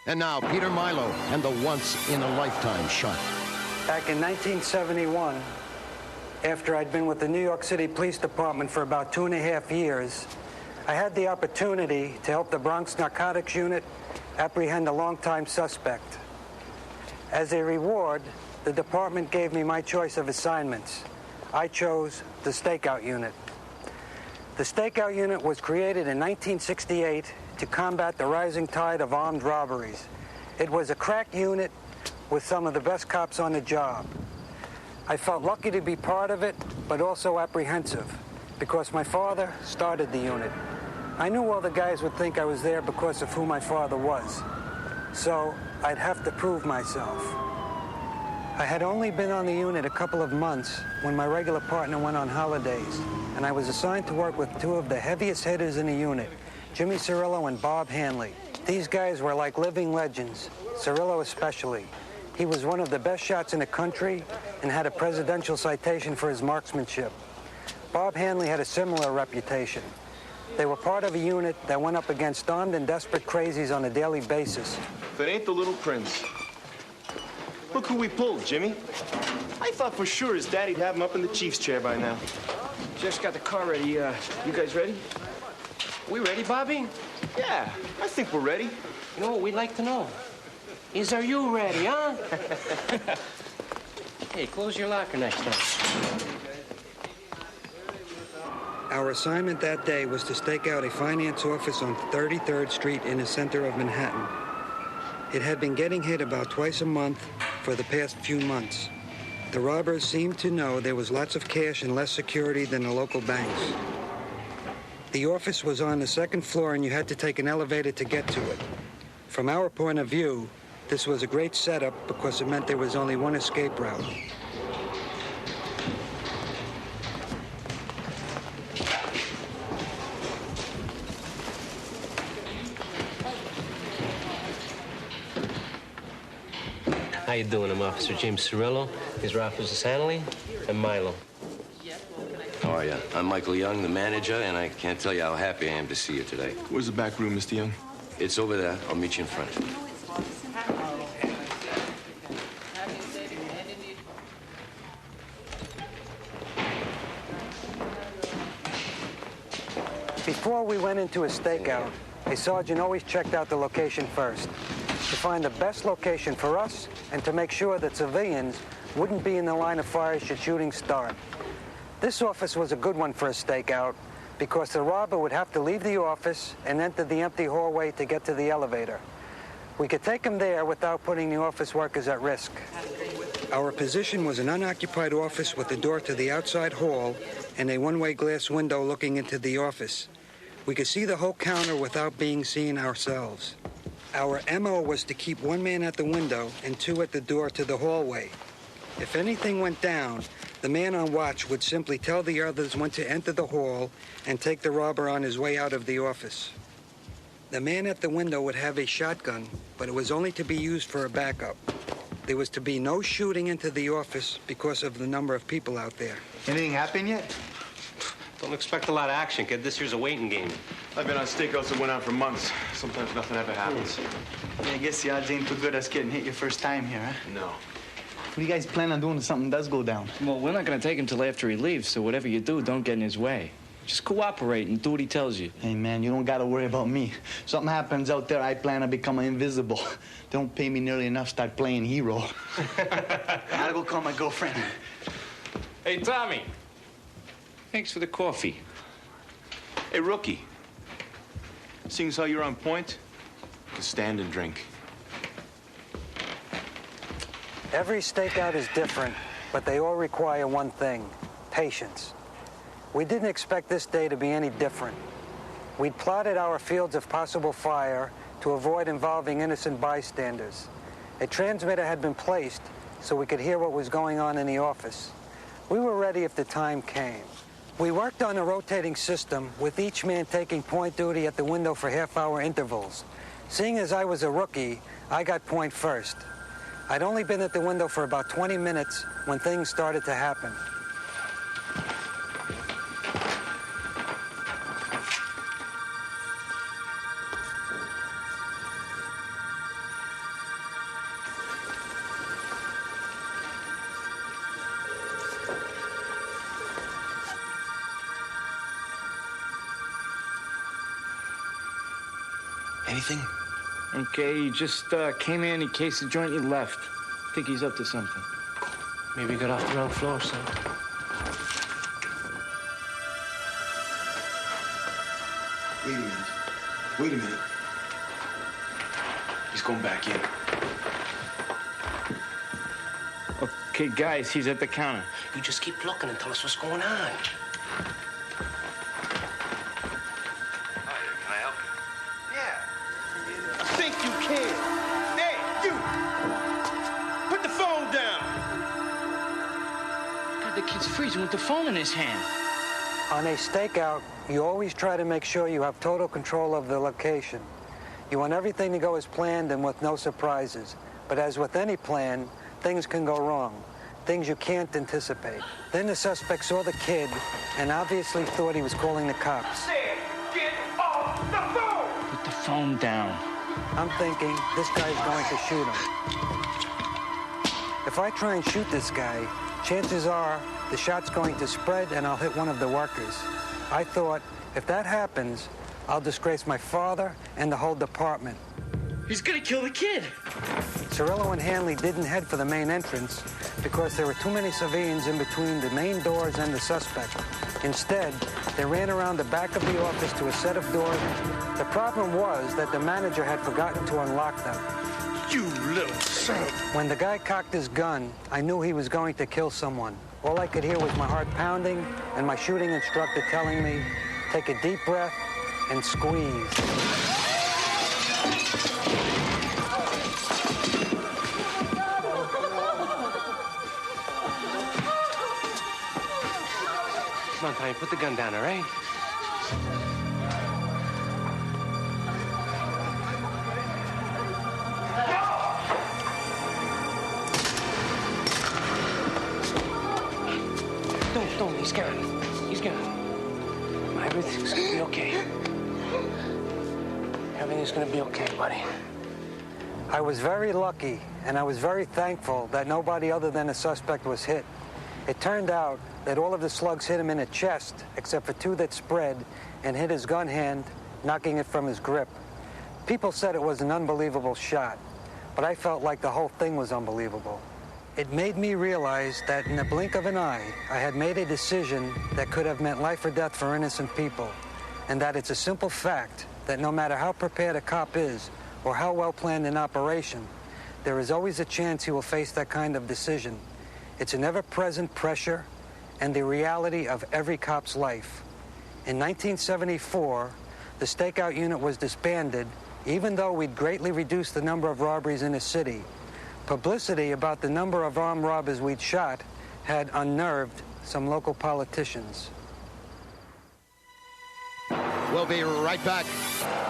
And now, Peter Milo and the once-in-a-lifetime shot. Back in 1971, after I'd been with the New York City Police Department for about 2.5 years, I had the opportunity to help the Bronx Narcotics Unit apprehend a longtime suspect. As a reward, the department gave me my choice of assignments. I chose the Stakeout Unit. The Stakeout Unit was created in 1968 to combat the rising tide of armed robberies. It was a crack unit with some of the best cops on the job. I felt lucky to be part of it, but also apprehensive, because my father started the unit. I knew all the guys would think I was there because of who my father was, so I'd have to prove myself. I had only been on the unit a couple of months when my regular partner went on holidays, and I was assigned to work with two of the heaviest hitters in the unit, Jimmy Cirillo and Bob Hanley. These guys were like living legends, Cirillo especially. He was one of the best shots in the country and had a presidential citation for his marksmanship. Bob Hanley had a similar reputation. They were part of a unit that went up against armed and desperate crazies on a daily basis. If it ain't the Little Prince. Look who we pulled, Jimmy. I thought for sure his daddy'd have him up in the chief's chair by now. Just got the car ready. You guys ready? We ready, Bobby? Yeah, I think we're ready. You know what we'd like to know? Are you ready, huh? Hey, close your locker next time. Our assignment that day was to stake out a finance office on 33rd Street in the center of Manhattan. It had been getting hit about twice a month for the past few months. The robbers seemed to know there was lots of cash and less security than the local banks. The office was on the second floor and you had to take an elevator to get to it. From our point of view, this was a great setup because it meant there was only one escape route. How you doing? I'm Officer James Cirillo. He's Officer Hanley and Milo. How are you? I'm Michael Young, the manager, and I can't tell you how happy I am to see you today. Where's the back room, Mr. Young? It's over there. I'll meet you in front. Before we went into a stakeout, a sergeant always checked out the location first, to find the best location for us and to make sure that civilians wouldn't be in the line of fire should shooting start. This office was a good one for a stakeout because the robber would have to leave the office and enter the empty hallway to get to the elevator. We could take him there without putting the office workers at risk. Our position was an unoccupied office with a door to the outside hall and a one-way glass window looking into the office. We could see the whole counter without being seen ourselves. Our MO was to keep one man at the window and two at the door to the hallway. If anything went down, the man on watch would simply tell the others when to enter the hall and take the robber on his way out of the office. The man at the window would have a shotgun, but it was only to be used for a backup. There was to be no shooting into the office because of the number of people out there. Anything happen yet? Don't expect a lot of action, kid. This here's a waiting game. I've been on stakeouts that went on for months. Sometimes nothing ever happens. Yeah, I guess the odds ain't too good us getting hit your first time here, huh? No. What do you guys plan on doing if something does go down? Well, we're not going to take him till after he leaves, so whatever you do, don't get in his way. Just cooperate and do what he tells you. Hey, man, you don't got to worry about me. Something happens out there, I plan on becoming invisible. They don't pay me nearly enough, start playing hero. Gotta go call my girlfriend. Hey, Tommy. Thanks for the coffee. Hey, rookie. Seeing as how you're on point, you can stand and drink. Every stakeout is different, but they all require one thing: patience. We didn't expect this day to be any different. We'd plotted our fields of possible fire to avoid involving innocent bystanders. A transmitter had been placed so we could hear what was going on in the office. We were ready if the time came. We worked on a rotating system with each man taking point duty at the window for half-hour intervals. Seeing as I was a rookie, I got point first. I'd only been at the window for about 20 minutes when things started to happen. Anything? Okay, he just came in, he cased the joint, he left. Think he's up to something. Maybe he got off the wrong floor, son. Wait a minute. Wait a minute. He's going back in. Okay, guys, he's at the counter. You just keep looking and tell us what's going on. Hi, can I help you? Yeah. Think you can. Hey, you! Put the phone down! God, the kid's freezing with the phone in his hand. On a stakeout, you always try to make sure you have total control of the location. You want everything to go as planned and with no surprises. But as with any plan, things can go wrong. Things you can't anticipate. Then the suspect saw the kid and obviously thought he was calling the cops. Get off the phone! Put the phone down. I'm thinking this guy's going to shoot him. If I try and shoot this guy, chances are the shot's going to spread and I'll hit one of the workers. I thought, if that happens, I'll disgrace my father and the whole department. He's gonna kill the kid. Cirillo and Hanley didn't head for the main entrance because there were too many civilians in between the main doors and the suspect. Instead, they ran around the back of the office to a set of doors. The problem was that the manager had forgotten to unlock them. You little son. When the guy cocked his gun, I knew he was going to kill someone. All I could hear was my heart pounding and my shooting instructor telling me, take a deep breath and squeeze. Come on, Tommy, put the gun down, all right? Don't, he's gone. He's gone. Everything's gonna be okay. Everything's gonna be okay, buddy. I was very lucky, and I was very thankful that nobody other than a suspect was hit. It turned out that all of the slugs hit him in the chest, except for two that spread and hit his gun hand, knocking it from his grip. People said it was an unbelievable shot, but I felt like the whole thing was unbelievable. It made me realize that in the blink of an eye, I had made a decision that could have meant life or death for innocent people, and that it's a simple fact that no matter how prepared a cop is or how well planned an operation, there is always a chance he will face that kind of decision. It's an ever-present pressure and the reality of every cop's life. In 1974, the stakeout unit was disbanded, even though we'd greatly reduced the number of robberies in the city. Publicity about the number of armed robbers we'd shot had unnerved some local politicians. We'll be right back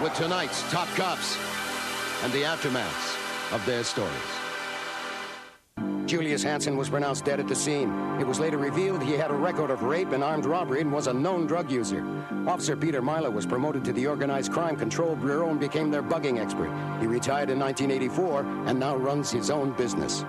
with tonight's top cops and the aftermaths of their stories. Julius Hansen was pronounced dead at the scene. It was later revealed he had a record of rape and armed robbery and was a known drug user. Officer Peter Milo was promoted to the Organized Crime Control Bureau and became their bugging expert. He retired in 1984 and now runs his own business.